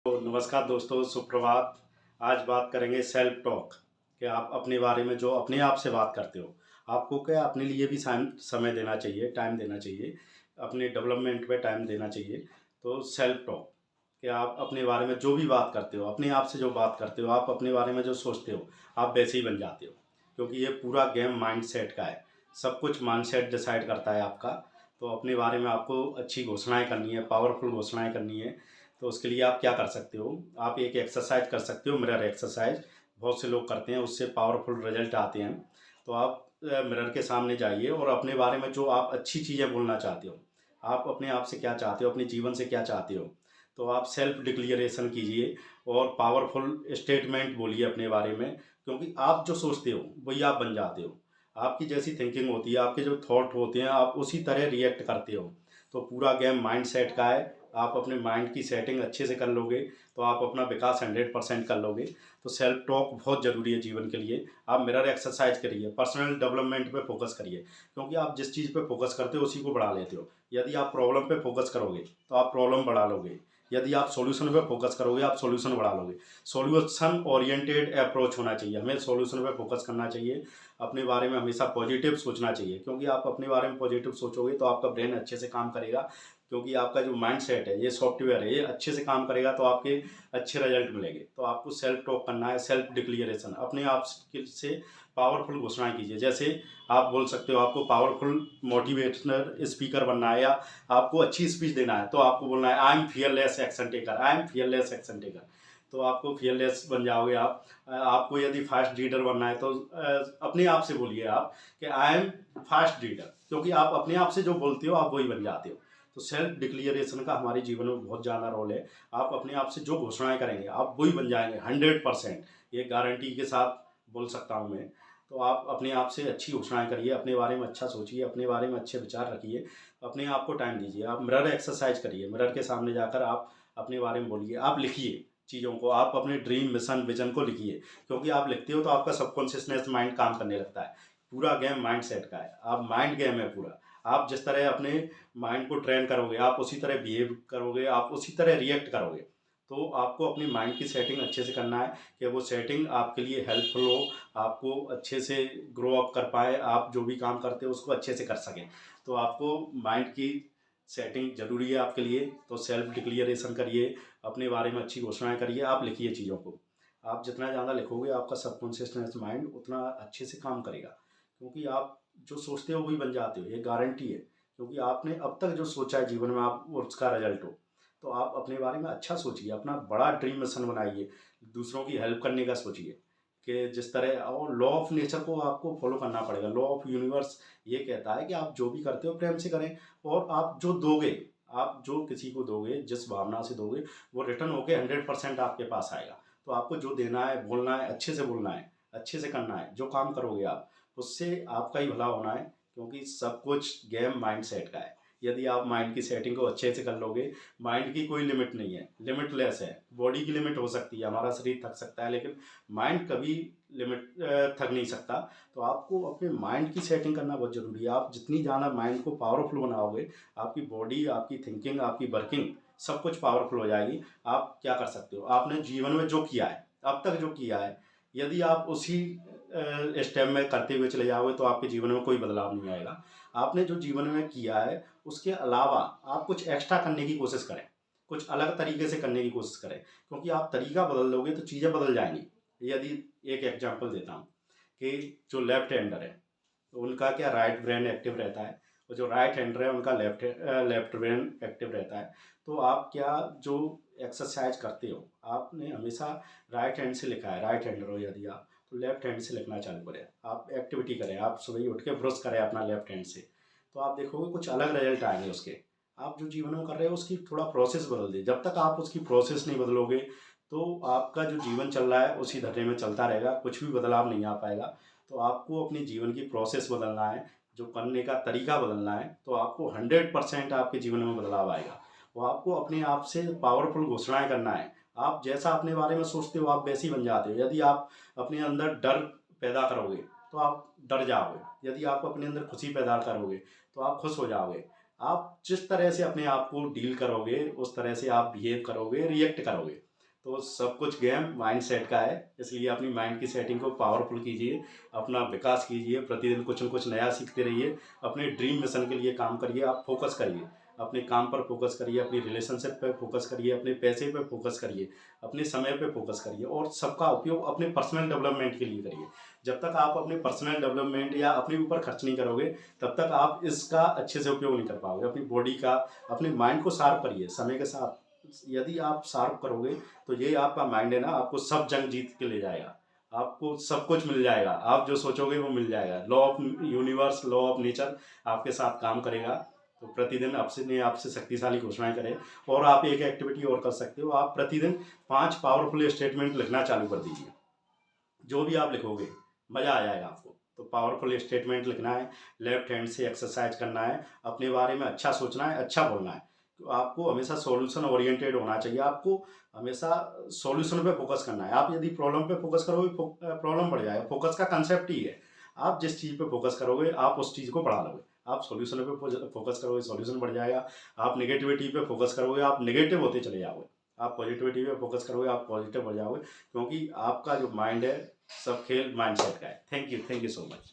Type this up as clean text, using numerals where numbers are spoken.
तो नमस्कार दोस्तों, सुप्रभात। आज बात करेंगे सेल्फ टॉक कि आप अपने बारे में जो अपने आप से बात करते हो, आपको क्या अपने लिए भी समय देना चाहिए, टाइम देना चाहिए, अपने डेवलपमेंट पे टाइम देना चाहिए। तो सेल्फ टॉक कि आप अपने बारे में जो भी बात करते हो, अपने आप से जो बात करते हो, आप अपने बारे में जो सोचते हो, आप वैसे ही बन जाते हो। क्योंकि ये पूरा गेम माइंडसेट का है। सब कुछ माइंडसेट डिसाइड करता है आपका। तो अपने बारे में आपको अच्छी घोषणाएँ करनी है, पावरफुल घोषणाएँ करनी है। तो उसके लिए आप क्या कर सकते हो, आप एक एक्सरसाइज कर सकते हो, मिरर एक्सरसाइज। बहुत से लोग करते हैं, उससे पावरफुल रिजल्ट आते हैं। तो आप मिरर के सामने जाइए और अपने बारे में जो आप अच्छी चीज़ें बोलना चाहते हो, आप अपने आप से क्या चाहते हो, अपने जीवन से क्या चाहते हो, तो आप सेल्फ डिक्लेरेशन कीजिए और पावरफुल स्टेटमेंट बोलिए अपने बारे में। क्योंकि आप जो सोचते हो वही आप बन जाते हो। आपकी जैसी थिंकिंग होती है, आपके जो थॉट होते हैं, आप उसी तरह रिएक्ट करते हो। तो पूरा गेम माइंड सेट का है। आप अपने माइंड की सेटिंग अच्छे से कर लोगे तो आप अपना विकास 100% कर लोगे। तो सेल्फ टॉक बहुत ज़रूरी है जीवन के लिए। आप मिरर एक्सरसाइज करिए, पर्सनल डेवलपमेंट पे फोकस करिए। क्योंकि आप जिस चीज़ पे फोकस करते हो उसी को बढ़ा लेते हो। यदि आप प्रॉब्लम पे फोकस करोगे तो आप प्रॉब्लम बढ़ा लोगे। यदि आप सॉल्यूशन पे फोकस करोगे आप सॉल्यूशन बढ़ा लोगे। सॉल्यूशन ओरिएंटेड अप्रोच होना चाहिए, हमें सॉल्यूशन पे फोकस करना चाहिए। अपने बारे में हमेशा पॉजिटिव सोचना चाहिए। क्योंकि आप अपने बारे में पॉजिटिव सोचोगे तो आपका ब्रेन अच्छे से काम करेगा। क्योंकि आपका जो माइंड सेट है, ये सॉफ्टवेयर है, ये अच्छे से काम करेगा तो आपके अच्छे रिजल्ट मिलेंगे। तो आपको सेल्फ टॉक करना है, सेल्फ डिक्लेरेशन अपने आप से पावरफुल घोषणाएं कीजिए। जैसे आप बोल सकते हो, आपको पावरफुल मोटिवेशनल स्पीकर बनना है या आपको अच्छी स्पीच देना है तो आपको बोलना है I am fearless action taker, I am fearless action taker. तो आपको फियरलेस बन जाओगे आप। आपको यदि फास्ट रीडर बनना है तो अपने आप से बोलिए आप कि आई एम फास्ट रीडर। क्योंकि आप अपने आप से जो बोलते हो आप वही बन जाते हो। तो सेल्फ डिक्लेरेशन का हमारे जीवन में बहुत ज़्यादा रोल है। आप अपने आप से जो घोषणाएं करेंगे आप वही बन जाएंगे 100%। ये गारंटी के साथ बोल सकता हूँ मैं। तो आप अपने आप से अच्छी घोषणाएं करिए, अपने बारे में अच्छा सोचिए, अपने बारे में अच्छे विचार रखिए। अपने आप को टाइम दीजिए। आप मिरर एक्सरसाइज करिए, मिरर के सामने जाकर आप अपने बारे में बोलिए, आप लिखिए चीज़ों को, आप अपने ड्रीम मिशन विजन को लिखिए। क्योंकि आप लिखते हो तो आपका सबकॉन्शियसनेस माइंड काम करने लगता है। पूरा गेम माइंड सेट का है, आप माइंड गेम है पूरा। आप जिस तरह अपने माइंड को ट्रेन करोगे आप उसी तरह बिहेव करोगे, आप उसी तरह रिएक्ट करोगे। तो आपको अपनी माइंड की सेटिंग अच्छे से करना है कि वो सेटिंग आपके लिए हेल्पफुल हो, आपको अच्छे से ग्रो अप कर पाए, आप जो भी काम करते हो उसको अच्छे से कर सकें। तो आपको माइंड की सेटिंग ज़रूरी है आपके लिए। तो सेल्फ डिक्लेरेशन करिए, अपने बारे में अच्छी घोषणाएं करिए, आप लिखिए चीज़ों को। आप जितना ज़्यादा लिखोगे आपका सबकॉन्शियसनेस माइंड उतना अच्छे से काम करेगा। क्योंकि आप जो सोचते हो वही बन जाते हो, ये गारंटी है। क्योंकि आपने अब तक जो सोचा है जीवन में आप उसका रिजल्ट हो। तो आप अपने बारे में अच्छा सोचिए, अपना बड़ा ड्रीम मिशन बनाइए, दूसरों की हेल्प करने का सोचिए। कि जिस तरह और लॉ ऑफ नेचर को आपको फॉलो करना पड़ेगा। लॉ ऑफ यूनिवर्स ये कहता है कि आप जो भी करते हो प्रेम से करें। और आप जो दोगे, आप जो किसी को दोगे, जिस भावना से दोगे, वो रिटर्न होके 100% आपके पास आएगा। तो आपको जो देना है, बोलना है, अच्छे से बोलना है, अच्छे से करना है। जो काम करोगे आप, उससे आपका ही भला होना है। क्योंकि सब कुछ गेम माइंड सेट का है। यदि आप माइंड की सेटिंग को अच्छे से कर लोगे, माइंड की कोई लिमिट नहीं है, लिमिटलेस है। बॉडी की लिमिट हो सकती है, हमारा शरीर थक सकता है, लेकिन माइंड कभी लिमिट थक नहीं सकता। तो आपको अपने माइंड की सेटिंग करना बहुत ज़रूरी है। आप जितनी ज़्यादा माइंड को पावरफुल बनाओगे, आपकी बॉडी, आपकी थिंकिंग, आपकी वर्किंग सब कुछ पावरफुल हो जाएगी। आप क्या कर सकते हो, आपने जीवन में जो किया है, अब तक जो किया है, यदि आप उसी स्टेप में करते हुए चले जाओगे तो आपके जीवन में कोई बदलाव नहीं आएगा। आपने जो जीवन में किया है उसके अलावा आप कुछ एक्स्ट्रा करने की कोशिश करें, कुछ अलग तरीके से करने की कोशिश करें। क्योंकि आप तरीका बदल दोगे तो चीज़ें बदल जाएंगी। यदि एक एग्जांपल देता हूँ कि जो लेफ्ट हैंडर है तो उनका क्या राइट ब्रेन एक्टिव रहता है, और जो राइट हैंडर है उनका लेफ्ट ब्रेन एक्टिव रहता है। तो आप क्या जो एक्सरसाइज करते हो, आपने हमेशा राइट हैंड से लिखा है, राइट हैंडर हो यदि आप, तो लेफ्ट हैंड से लिखना चालू करें। आप एक्टिविटी करें, आप सुबह ही उठ के ब्रश करें अपना लेफ्ट हैंड से। तो आप देखोगे कुछ अलग रिजल्ट आएंगे उसके। आप जो जीवन में कर रहे हो उसकी थोड़ा प्रोसेस बदल दे। जब तक आप उसकी प्रोसेस नहीं बदलोगे तो आपका जो जीवन चल रहा है उसी धर्रे में चलता रहेगा, कुछ भी बदलाव नहीं आ पाएगा। तो आपको अपने जीवन की प्रोसेस बदलना है, जो करने का तरीका बदलना है। तो आपको 100% आपके जीवन में बदलाव आएगा। वो आपको अपने आप से पावरफुल घोषणाएं करना है। आप जैसा अपने बारे में सोचते हो आप वैसे ही बन जाते हो। यदि आप अपने अंदर डर पैदा करोगे तो आप डर जाओगे। यदि आप अपने अंदर खुशी पैदा करोगे तो आप खुश हो जाओगे। आप जिस तरह से अपने आप को डील करोगे उस तरह से आप बिहेव करोगे, रिएक्ट करोगे। तो सब कुछ गेम माइंड सेट का है, इसलिए अपनी माइंड की सेटिंग को पावरफुल कीजिए, अपना विकास कीजिए, प्रतिदिन कुछ न कुछ नया सीखते रहिए, अपने ड्रीम मिशन के लिए काम करिए, आप फोकस करिए, अपने काम पर फोकस करिए, अपनी रिलेशनशिप पे फोकस करिए, अपने पैसे पे फोकस करिए, अपने समय पे फोकस करिए और सबका उपयोग अपने पर्सनल डेवलपमेंट के लिए करिए। जब तक आप अपने पर्सनल डेवलपमेंट या अपने ऊपर खर्च नहीं करोगे, तब तक आप इसका अच्छे से उपयोग नहीं कर पाओगे। अपनी बॉडी का, अपने माइंड को शार्प करिए समय के साथ। यदि आप शार्प करोगे तो ये आपका माइंड है ना, आपको सब जंग जीत के ले जाएगा, आपको सब कुछ मिल जाएगा, आप जो सोचोगे वो मिल जाएगा। Law of universe, law of nature आपके साथ काम करेगा। तो प्रतिदिन अपने आपसे शक्तिशाली घोषणाएं करें। और आप एक एक्टिविटी और कर सकते हो, आप प्रतिदिन 5 पावरफुल स्टेटमेंट लिखना चालू कर दीजिए। जो भी आप लिखोगे मज़ा आ जाएगा आपको। तो पावरफुल स्टेटमेंट लिखना है, लेफ्ट हैंड से एक्सरसाइज करना है, अपने बारे में अच्छा सोचना है, अच्छा बोलना है। तो आपको हमेशा सॉल्यूशन ओरिएंटेड होना चाहिए, आपको हमेशा सॉल्यूशन पे फोकस करना है। आप यदि प्रॉब्लम पे फोकस करोगे, प्रॉब्लम बढ़ जाएगा। फोकस का कंसेप्ट ही है, आप जिस चीज़ पे फोकस करोगे आप उस चीज़ को बढ़ा लोगे। आप सॉल्यूशन पे फोकस करोगे, सॉल्यूशन बढ़ जाएगा। आप नेगेटिविटी पे फोकस करोगे, आप नेगेटिव होते चले जाओगे। आप पॉजिटिविटी पे फोकस करोगे, आप पॉजिटिव हो जाओगे। क्योंकि आपका जो माइंड है, सब खेल माइंडसेट का है। Thank you so much.